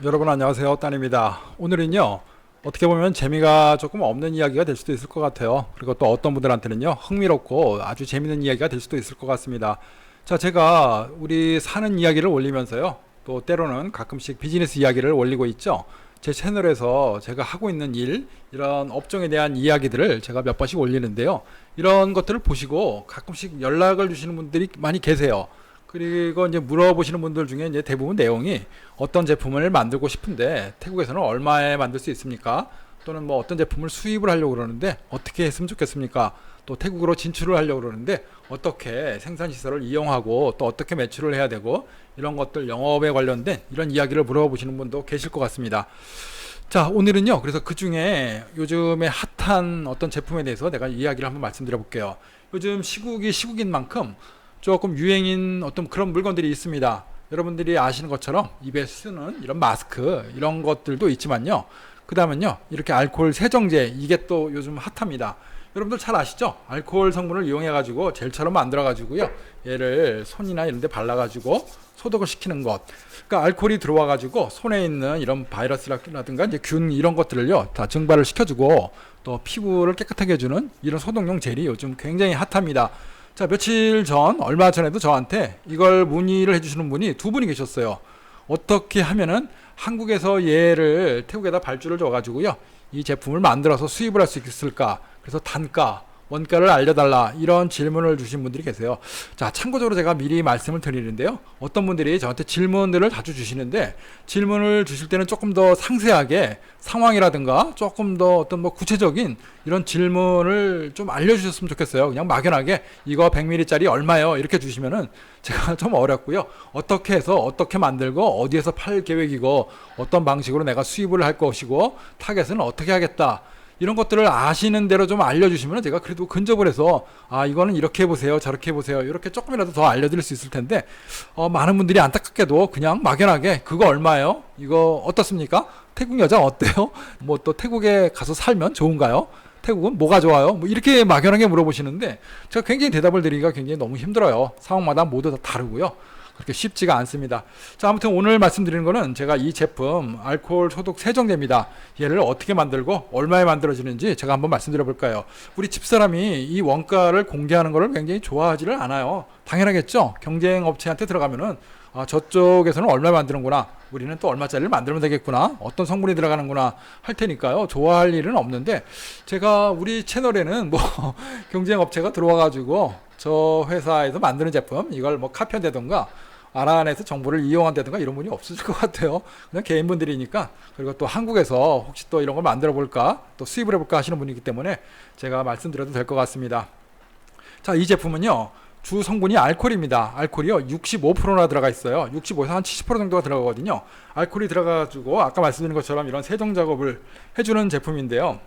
여러분 안녕하세요. 딴입니다. 오늘은요, 어떻게 보면 재미가 조금 없는 이야기가 될 수도 있을 것 같아요. 그리고 또 어떤 분들한테는요, 흥미롭고 아주 재밌는 이야기가 될 수도 있을 것 같습니다. 자, 제가 우리 사는 이야기를 올리면서요, 또 때로는 가끔씩 비즈니스 이야기를 올리고 있죠. 제 채널에서 제가 하고 있는 일, 이런 업종에 대한 이야기들을 제가 몇 번씩 올리는데요. 이런 것들을 보시고 가끔씩 연락을 주시는 분들이 많이 계세요. 그리고 이제 물어보시는 분들 중에 이제 대부분 내용이 어떤 제품을 만들고 싶은데 태국에서는 얼마에 만들 수 있습니까? 또는 뭐 어떤 제품을 수입을 하려고 그러는데 어떻게 했으면 좋겠습니까? 또 태국으로 진출을 하려고 그러는데 어떻게 생산시설을 이용하고 또 어떻게 매출을 해야 되고 이런 것들 영업에 관련된 이런 이야기를 물어보시는 분도 계실 것 같습니다. 자, 오늘은요, 그래서 그 중에 요즘에 핫한 어떤 제품에 대해서 내가 이야기를 한번 말씀드려 볼게요. 요즘 시국이 시국인 만큼 조금 유행인 어떤 그런 물건들이 있습니다. 여러분들이 아시는 것처럼 입에 쓰는 이런 마스크 이런 것들도 있지만요. 그 다음은요, 이렇게 알코올 세정제, 이게 또 요즘 핫합니다. 여러분들 잘 아시죠? 알코올 성분을 이용해 가지고 젤처럼 만들어 가지고요, 얘를 손이나 이런 데 발라 가지고 소독을 시키는 것. 그러니까 알코올이 들어와 가지고 손에 있는 이런 바이러스라든가 이제 균 이런 것들을요 다 증발을 시켜주고 또 피부를 깨끗하게 해주는 이런 소독용 젤이 요즘 굉장히 핫합니다. 자, 며칠 전, 얼마 전에도 저한테 이걸 문의를 해주시는 분이 두 분이 계셨어요. 어떻게 하면은 한국에서 얘를 태국에다 발주를 줘가지고요, 이 제품을 만들어서 수입을 할 수 있을까? 그래서 단가, 원가를 알려달라, 이런 질문을 주신 분들이 계세요. 자, 참고적으로 제가 미리 말씀을 드리는데요. 어떤 분들이 저한테 질문들을 자주 주시는데, 질문을 주실 때는 조금 더 상세하게 상황이라든가 조금 더 어떤 뭐 구체적인 이런 질문을 좀 알려주셨으면 좋겠어요. 그냥 막연하게 이거 100ml짜리 얼마요? 이렇게 주시면은 제가 좀 어렵고요. 어떻게 해서 어떻게 만들고 어디에서 팔 계획이고 어떤 방식으로 내가 수입을 할 것이고 타겟은 어떻게 하겠다. 이런 것들을 아시는 대로 좀 알려주시면 제가 그래도 근접을 해서 이거는 이렇게 해보세요, 저렇게 해보세요, 이렇게 조금이라도 더 알려드릴 수 있을 텐데 많은 분들이 안타깝게도 그냥 막연하게 그거 얼마예요? 이거 어떻습니까? 태국 여자 어때요? 뭐 또 태국에 가서 살면 좋은가요? 태국은 뭐가 좋아요? 뭐 이렇게 막연하게 물어보시는데 제가 굉장히 대답을 드리기가 굉장히 너무 힘들어요. 상황마다 모두 다 다르고요. 그렇게 쉽지가 않습니다. 자, 아무튼 오늘 말씀드리는 거는 제가 이 제품 알코올 소독 세정제입니다. 얘를 어떻게 만들고 얼마에 만들어지는지 제가 한번 말씀드려 볼까요? 우리 집사람이 이 원가를 공개하는 것을 굉장히 좋아하지를 않아요. 당연하겠죠. 경쟁 업체한테 들어가면은 저쪽에서는 얼마 만드는구나, 우리는 또 얼마짜리를 만들면 되겠구나, 어떤 성분이 들어가는구나 할 테니까요, 좋아할 일은 없는데, 제가 우리 채널에는 뭐 경쟁 업체가 들어와 가지고 저 회사에서 만드는 제품 이걸 뭐 카피한다던가 알아내서 정보를 이용한다든가 이런 분이 없으실 것 같아요. 그냥 개인분들이니까. 그리고 또 한국에서 혹시 또 이런 걸 만들어 볼까, 또 수입을 해볼까 하시는 분이기 때문에 제가 말씀드려도 될 것 같습니다. 자, 이 제품은요, 주 성분이 알코올입니다. 알코올이요 65%나 들어가 있어요. 65에서 한 70% 정도가 들어가거든요. 알코올이 들어가가지고 아까 말씀드린 것처럼 이런 세정 작업을 해주는 제품인데요.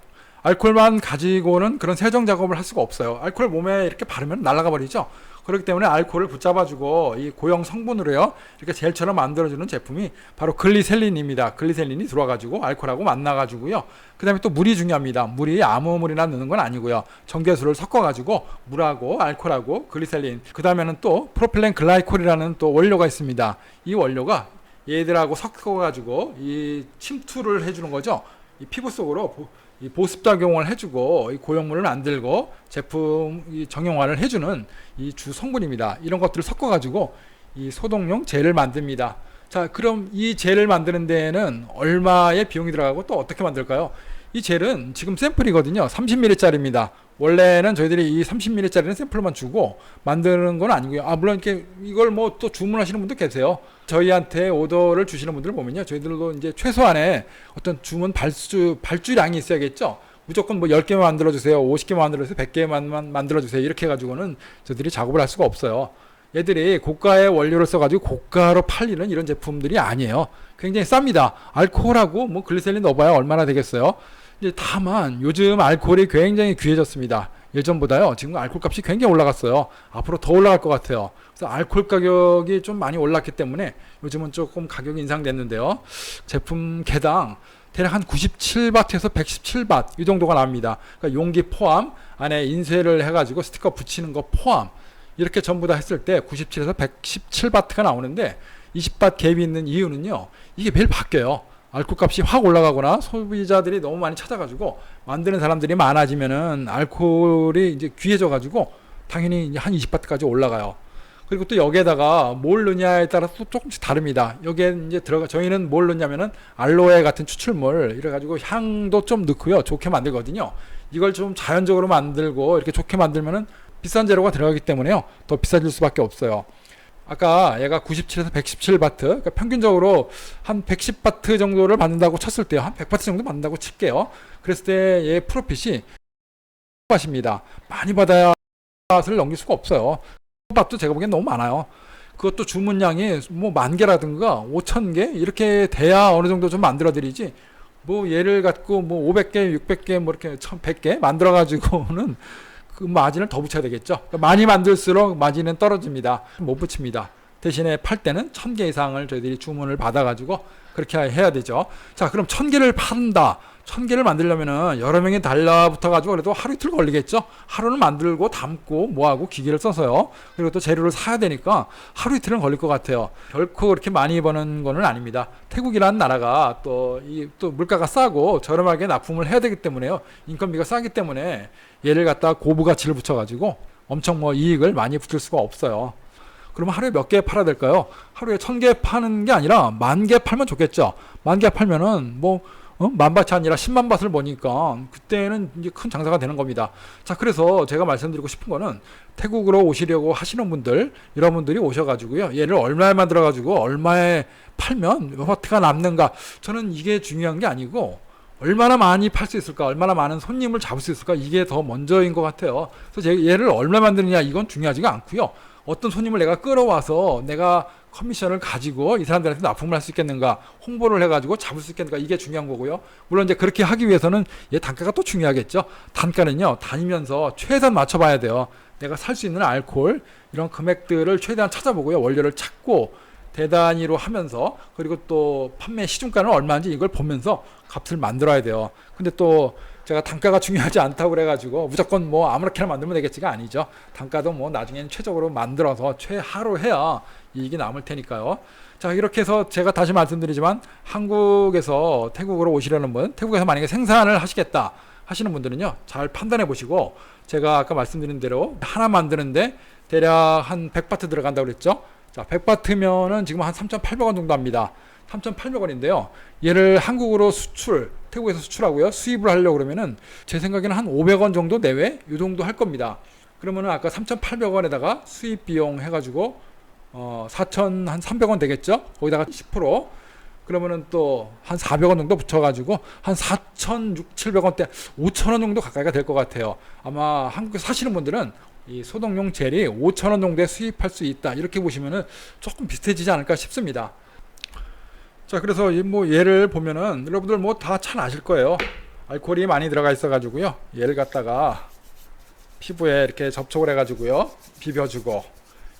알코올만 가지고는 그런 세정 작업을 할 수가 없어요. 알코올 몸에 이렇게 바르면 날아가 버리죠. 그렇기 때문에 알코올을 붙잡아주고 이 고형 성분으로요, 이렇게 젤처럼 만들어주는 제품이 바로 글리셀린입니다. 글리셀린이 들어와가지고 알코올하고 만나가지고요. 그 다음에 또 물이 중요합니다. 물이 아무 물이나 넣는 건 아니고요. 정제수를 섞어가지고 물하고 알코올하고 글리셀린, 그 다음에는 또 프로필렌 글라이콜이라는 또 원료가 있습니다. 이 원료가 얘들하고 섞어가지고 이 침투를 해주는 거죠. 이 피부 속으로 이 보습작용을 해주고 이 고형물을 만들고 제품 이 정형화를 해주는 이 주 성분입니다. 이런 것들을 섞어가지고 이 소독용 젤을 만듭니다. 자, 그럼 이 젤을 만드는 데에는 얼마의 비용이 들어가고 또 어떻게 만들까요? 이 젤은 지금 샘플이거든요. 30ml짜리입니다. 원래는 저희들이 이 30ml짜리는 샘플만 주고 만드는 건 아니고요. 물론 이렇게 이걸 뭐 또 주문하시는 분도 계세요. 저희한테 오더를 주시는 분들을 보면요, 저희들도 이제 최소한의 어떤 주문 발주량이 있어야겠죠. 무조건 뭐 10개만 만들어주세요, 50개만 만들어주세요, 100개만 만들어주세요, 이렇게 해가지고는 저희들이 작업을 할 수가 없어요. 얘들이 고가의 원료를 써가지고 고가로 팔리는 이런 제품들이 아니에요. 굉장히 쌉니다. 알코올하고 뭐 글리세린 넣어봐야 얼마나 되겠어요. 이제 다만 요즘 알코올이 굉장히 귀해졌습니다. 예전보다요, 지금 알코올 값이 굉장히 올라갔어요. 앞으로 더 올라갈 것 같아요. 그래서 알코올 가격이 좀 많이 올랐기 때문에 요즘은 조금 가격이 인상됐는데요. 제품 개당 대략 한 97바트에서 117바트 이 정도가 납니다. 그러니까 용기 포함, 안에 인쇄를 해가지고 스티커 붙이는 거 포함, 이렇게 전부 다 했을 때 97에서 117바트가 나오는데 20밭 갭이 있는 이유는요, 이게 매일 바뀌어요. 알코올 값이 확 올라가거나 소비자들이 너무 많이 찾아가지고 만드는 사람들이 많아지면은 알코올이 이제 귀해져가지고 당연히 이제 한 20바트까지 올라가요. 그리고 또 여기에다가 뭘 넣냐에 따라서 또 조금씩 다릅니다. 여기에 이제 저희는 뭘 넣냐면은 알로에 같은 추출물 이래가지고 향도 좀 넣고요. 좋게 만들거든요. 이걸 좀 자연적으로 만들고 이렇게 좋게 만들면은 비싼 재료가 들어가기 때문에요. 더 비싸질 수밖에 없어요. 아까 얘가 97에서 117바트, 그러니까 평균적으로 한 110바트 정도를 받는다고 쳤을 때요. 한 100바트 정도 받는다고 칠게요. 그랬을 때 얘 프로핏이 맛입니다. 많이 받아야 맛을 넘길 수가 없어요. 밥도 제가 보기엔 너무 많아요. 그것도 주문량이 뭐 10,000개라든가 5,000개 이렇게 돼야 어느 정도 좀 만들어 드리지. 뭐 얘를 갖고 뭐 500개, 600개 뭐 이렇게 1,100개 만들어 가지고는 그 마진을 더 붙여야 되겠죠. 그러니까 많이 만들수록 마진은 떨어집니다. 못 붙입니다. 대신에 팔 때는 1,000개 이상을 저희들이 주문을 받아 가지고 그렇게 해야 되죠. 자, 그럼 1,000개를 판다. 1,000개를 만들려면은 여러 명이 달라붙어 가지고 그래도 하루 이틀 걸리겠죠. 하루는 만들고 담고 뭐하고 기계를 써서요. 그리고 또 재료를 사야 되니까 하루 이틀은 걸릴 것 같아요. 결코 그렇게 많이 버는 거는 아닙니다. 태국이라는 나라가 또 물가가 싸고 저렴하게 납품을 해야 되기 때문에요. 인건비가 싸기 때문에 얘를 갖다 고부가치를 붙여 가지고 엄청 뭐 이익을 많이 붙일 수가 없어요. 그러면 하루에 몇 개 팔아야 될까요? 하루에 1,000개 파는 게 아니라 10,000개 팔면 좋겠죠. 10,000개 팔면은 뭐 10,000밭이 아니라 100,000밭을 보니까 그때는 이제 큰 장사가 되는 겁니다. 자, 그래서 제가 말씀드리고 싶은 거는 태국으로 오시려고 하시는 분들, 여러분들이 오셔가지고요. 얘를 얼마에 만들어가지고 얼마에 팔면 몇 바트가 남는가. 저는 이게 중요한 게 아니고 얼마나 많이 팔 수 있을까, 얼마나 많은 손님을 잡을 수 있을까, 이게 더 먼저인 것 같아요. 그래서 제가 얘를 얼마 만드느냐 이건 중요하지가 않고요. 어떤 손님을 내가 끌어와서 내가 커미션을 가지고 이 사람들한테 납품을 할 수 있겠는가, 홍보를 해가지고 잡을 수 있겠는가, 이게 중요한 거고요. 물론 이제 그렇게 하기 위해서는 얘 단가가 또 중요하겠죠. 단가는요, 다니면서 최대한 맞춰봐야 돼요. 내가 살 수 있는 알코올 이런 금액들을 최대한 찾아보고요. 원료를 찾고 대단위로 하면서, 그리고 또 판매 시중가는 얼마인지 이걸 보면서 값을 만들어야 돼요. 근데 또 제가 단가가 중요하지 않다고 그래가지고 무조건 뭐 아무렇게나 만들면 되겠지가 아니죠. 단가도 뭐 나중에는 최적으로 만들어서 최하로 해야 이익이 남을 테니까요. 자, 이렇게 해서 제가 다시 말씀드리지만 한국에서 태국으로 오시려는 분, 태국에서 만약에 생산을 하시겠다 하시는 분들은요, 잘 판단해 보시고, 제가 아까 말씀드린 대로 하나 만드는데 대략 한 100바트 들어간다고 그랬죠. 자, 100바트면은 지금 한 3,800원 정도 합니다. 3,800원인데요. 얘를 한국으로 태국에서 수출하고요. 수입을 하려고 그러면은 제 생각에는 한 500원 정도 내외? 이 정도 할 겁니다. 그러면은 아까 3,800원에다가 수입 비용 해가지고 4,300원 되겠죠? 거기다가 10%. 그러면은 또 한 400원 정도 붙여가지고 한 4,600~700원대 5,000원 정도 가까이가 될 것 같아요. 아마 한국에 사시는 분들은 이 소독용 젤이 5,000원 정도에 수입할 수 있다. 이렇게 보시면은 조금 비슷해지지 않을까 싶습니다. 자, 그래서 뭐 얘를 보면은 여러분들 뭐 다 잘 아실 거예요. 알코올이 많이 들어가 있어 가지고요. 얘를 갖다가 피부에 이렇게 접촉을 해 가지고요. 비벼주고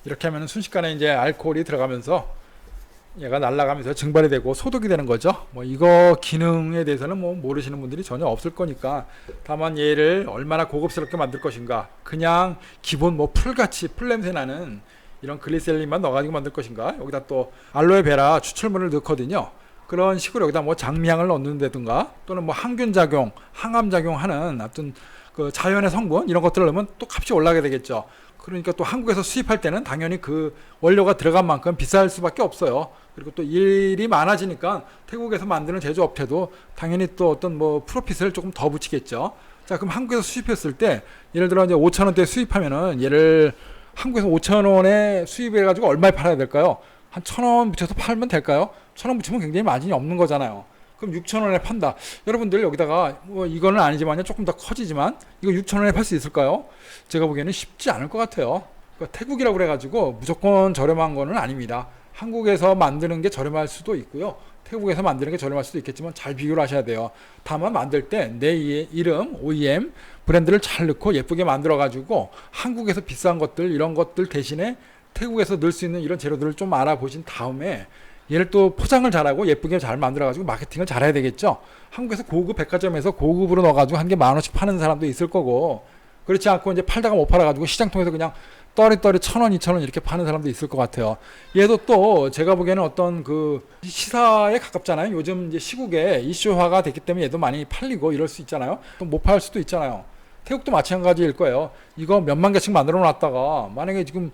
이렇게 하면은 순식간에 이제 알코올이 들어가면서 얘가 날아가면서 증발이 되고 소독이 되는 거죠. 뭐 이거 기능에 대해서는 뭐 모르시는 분들이 전혀 없을 거니까, 다만 얘를 얼마나 고급스럽게 만들 것인가, 그냥 기본 뭐 풀같이 풀 냄새 나는 이런 글리세린만 넣어가지고 만들 것인가, 여기다 또 알로에베라 추출물을 넣거든요. 그런 식으로 여기다 뭐 장미향을 넣는다든가, 또는 뭐 항균 작용, 항암 작용하는 어떤 그 자연의 성분 이런 것들을 넣으면 또 값이 올라가게 되겠죠. 그러니까 또 한국에서 수입할 때는 당연히 그 원료가 들어간 만큼 비쌀 수밖에 없어요. 그리고 또 일이 많아지니까 태국에서 만드는 제조업체도 당연히 또 어떤 뭐 프로핏을 조금 더 붙이겠죠. 자, 그럼 한국에서 수입했을 때 예를 들어 이제 5,000원대 수입하면은 얘를 한국에서 5,000원에 수입해 가지고 얼마에 팔아야 될까요? 한 1,000원 붙여서 팔면 될까요? 1,000원 붙이면 굉장히 마진이 없는 거잖아요. 그럼 6,000원에 판다. 여러분들 여기다가 뭐 이거는 아니지만요, 조금 더 커지지만 이거 6,000원에 팔 수 있을까요? 제가 보기에는 쉽지 않을 것 같아요. 그러니까 태국이라고 그래가지고 무조건 저렴한 거는 아닙니다. 한국에서 만드는 게 저렴할 수도 있고요, 태국에서 만드는 게 저렴할 수도 있겠지만 잘 비교를 하셔야 돼요. 다만 만들 때 내 이름, OEM 브랜드를 잘 넣고 예쁘게 만들어 가지고 한국에서 비싼 것들 이런 것들 대신에 태국에서 넣을 수 있는 이런 재료들을 좀 알아보신 다음에 얘를 또 포장을 잘하고 예쁘게 잘 만들어가지고 마케팅을 잘해야 되겠죠. 한국에서 고급 백화점에서 고급으로 넣어가지고 한 개 10,000원씩 파는 사람도 있을 거고, 그렇지 않고 이제 팔다가 못 팔아가지고 시장 통해서 그냥 떠리떠리 1,000원, 2,000원 이렇게 파는 사람도 있을 것 같아요. 얘도 또 제가 보기에는 어떤 그 시사에 가깝잖아요. 요즘 이제 시국에 이슈화가 됐기 때문에 얘도 많이 팔리고 이럴 수 있잖아요. 또 못 팔 수도 있잖아요. 태국도 마찬가지일 거예요. 이거 몇만 개씩 만들어 놨다가 만약에 지금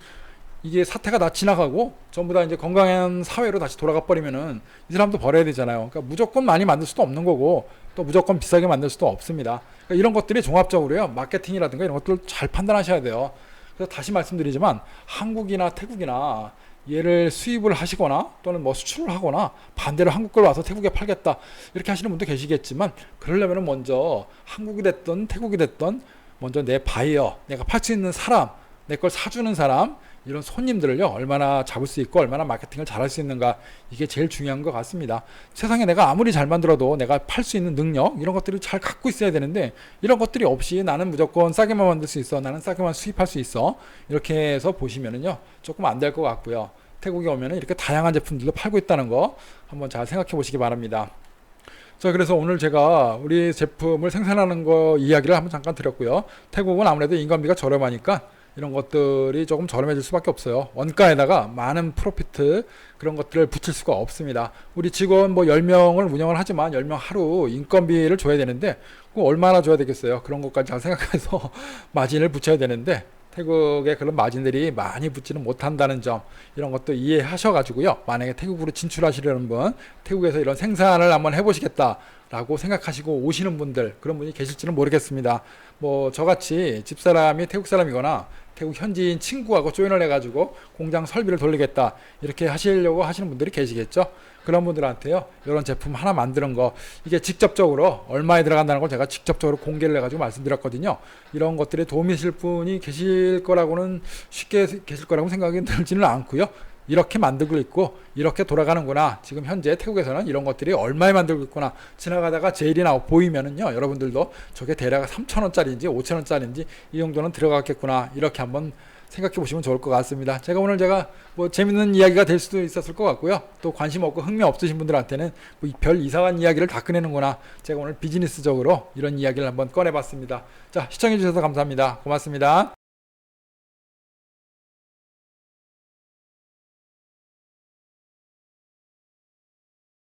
이게 사태가 다 지나가고 전부 다 이제 건강한 사회로 다시 돌아가 버리면은 이 사람도 버려야 되잖아요. 그러니까 무조건 많이 만들 수도 없는 거고 또 무조건 비싸게 만들 수도 없습니다. 그러니까 이런 것들이 종합적으로요. 마케팅이라든가 이런 것들을 잘 판단하셔야 돼요. 그래서 다시 말씀드리지만 한국이나 태국이나 얘를 수입을 하시거나 또는 뭐 수출을 하거나 반대로 한국 걸 와서 태국에 팔겠다 이렇게 하시는 분도 계시겠지만 그러려면 먼저 한국이 됐든 태국이 됐든 먼저 내 바이어, 내가 팔 수 있는 사람, 내 걸 사주는 사람 이런 손님들을요 얼마나 잡을 수 있고 얼마나 마케팅을 잘할 수 있는가 이게 제일 중요한 것 같습니다. 세상에 내가 아무리 잘 만들어도 내가 팔 수 있는 능력 이런 것들을 잘 갖고 있어야 되는데 이런 것들이 없이 나는 무조건 싸게만 만들 수 있어 나는 싸게만 수입할 수 있어 이렇게 해서 보시면은요 조금 안 될 것 같고요. 태국에 오면은 이렇게 다양한 제품들도 팔고 있다는 거 한번 잘 생각해 보시기 바랍니다. 자, 그래서 오늘 제가 우리 제품을 생산하는 거 이야기를 한번 잠깐 드렸고요. 태국은 아무래도 인건비가 저렴하니까 이런 것들이 조금 저렴해질 수밖에 없어요. 원가에다가 많은 프로피트 그런 것들을 붙일 수가 없습니다. 우리 직원 뭐 10명을 운영을 하지만 10명 하루 인건비를 줘야 되는데 얼마나 줘야 되겠어요. 그런 것까지 잘 생각해서 마진을 붙여야 되는데 태국에 그런 마진들이 많이 붙지는 못한다는 점 이런 것도 이해하셔가지고요. 만약에 태국으로 진출하시려는 분 태국에서 이런 생산을 한번 해보시겠다 라고 생각하시고 오시는 분들 그런 분이 계실지는 모르겠습니다. 뭐 저같이 집사람이 태국 사람이거나 태국 현지인 친구하고 조인을 해가지고 공장 설비를 돌리겠다 이렇게 하시려고 하시는 분들이 계시겠죠. 그런 분들한테요 이런 제품 하나 만드는 거 이게 직접적으로 얼마에 들어간다는 걸 제가 직접적으로 공개를 해가지고 말씀드렸거든요. 이런 것들에 도움이 되실 분이 계실 거라고는 쉽게 계실 거라고 생각이 들지는 않고요. 이렇게 만들고 있고 이렇게 돌아가는구나. 지금 현재 태국에서는 이런 것들이 얼마에 만들고 있구나. 지나가다가 제일이 보이면은요. 여러분들도 저게 대략 3,000원짜리인지 5,000원짜리인지 이 정도는 들어갔겠구나. 이렇게 한번 생각해 보시면 좋을 것 같습니다. 제가 뭐 재밌는 이야기가 될 수도 있었을 것 같고요. 또 관심 없고 흥미 없으신 분들한테는 뭐 별 이상한 이야기를 다 꺼내는구나. 제가 오늘 비즈니스적으로 이런 이야기를 한번 꺼내봤습니다. 자, 시청해 주셔서 감사합니다. 고맙습니다.